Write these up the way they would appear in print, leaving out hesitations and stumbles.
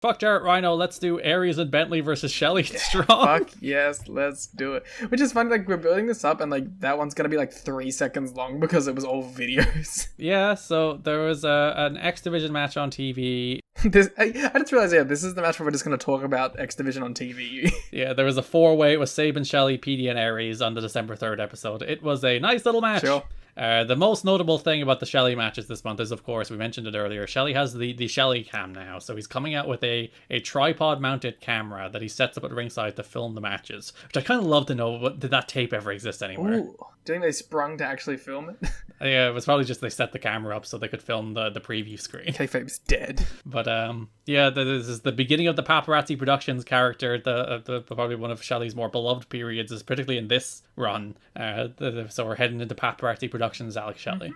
Fuck Jarrett Rhino, let's do Aries and Bentley versus Shelley Strong. Fuck yes, let's do it. Which is funny, like, we're building this up and, like, that one's gonna be, like, 3 seconds long because it was all videos. Yeah, so there was an X Division match on TV. I just realized, this is the match where we're just gonna talk about X Division on TV. Yeah, there was a 4-way with Sabin, Shelley, PD, and Aries on the December 3rd episode. It was a nice little match. Sure. The most notable thing about the Shelley matches this month is, of course, we mentioned it earlier, Shelley has the Shelley cam now, so he's coming out with a tripod-mounted camera that he sets up at ringside to film the matches, which I kind of love to know, but did that tape ever exist anywhere? Ooh, do you think they sprung to actually film it? Yeah, it was probably just they set the camera up so they could film the preview screen. Kayfabe's dead. But yeah, this is the beginning of the Paparazzi Productions character. The probably one of Shelley's more beloved periods is particularly in this run. So we're heading into Paparazzi Productions, Alex Shelley,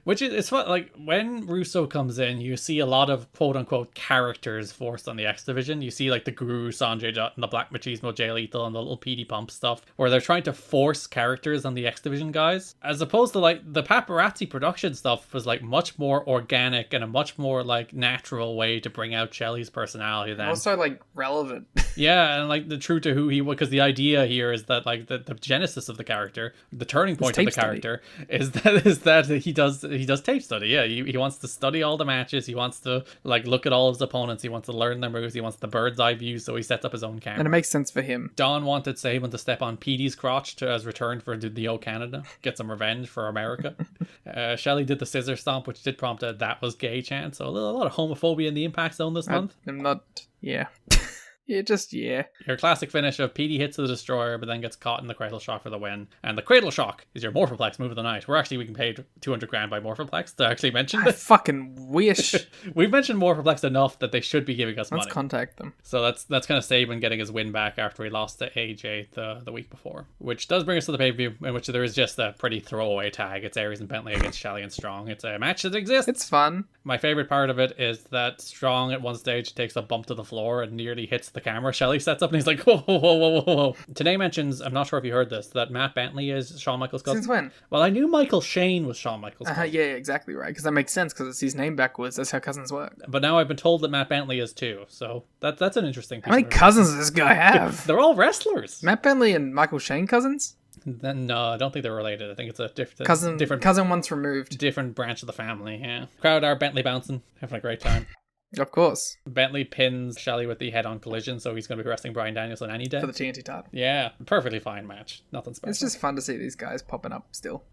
which is it's fun. Like when Russo comes in, you see a lot of quote unquote characters forced on the X Division. You see like the Guru, Sanjay Dutt, and the Black Machismo, Jay Lethal, and the little PD Pump stuff, where they're trying to force characters on the X Division guys, as opposed to like the Paparazzi Production stuff was like much more organic and a much more like natural way to bring out Shelley's personality than Also, like, relevant. yeah, and like the true to who he was, because the idea here is that like the genesis of the character, the turning point of the character is that he does tape study. Yeah, he wants to study all the matches. He wants to like look at all his opponents. He wants to learn their moves. He wants the bird's eye view, so he sets up his own camera. And it makes sense for him. Don wanted Saban to step on PD's crotch as return for the O Canada, get some revenge for America. Shelley did the scissor stomp, which did prompt a "that was gay" chant. So a lot of homophobia in the Impact Zone this month. I'm not. Yeah. Yeah. Your classic finish of PD hits the Destroyer, but then gets caught in the Cradle Shock for the win. And the Cradle Shock is your Morphoplex move of the night. We can pay 200 grand by Morphoplex to actually mention I this. fucking wish. We've mentioned Morphoplex enough that they should be giving us money. Let's contact them. So that's kind of Saban getting his win back after he lost to AJ the week before. Which does bring us to the pay-per-view, in which there is just a pretty throwaway tag. It's Aries and Bentley against Shelley and Strong. It's a match that exists. It's fun. My favorite part of it is that Strong at one stage takes a bump to the floor and nearly hits the camera. Shelley sets up and he's like, whoa. Today mentions, I'm not sure if you heard this, that Matt Bentley is Shawn Michaels' cousin. Since when? Well, I knew Michael Shane was Shawn Michaels' cousin. Yeah, exactly right. Because that makes sense, because it's his name backwards. That's how cousins work. But now I've been told that Matt Bentley is too. So that's an interesting piece. How many cousins does this guy have? They're all wrestlers. Matt Bentley and Michael Shane cousins? Then no, I don't think they're related. I think it's a different cousin once removed. Different branch of the family, yeah. Crowd are Bentley bouncing, having a great time. Of course. Bentley pins Shelley with the head-on collision, so he's going to be wrestling Bryan Danielson any day. For the TNT title. Yeah, perfectly fine match. Nothing special. It's just fun to see these guys popping up still.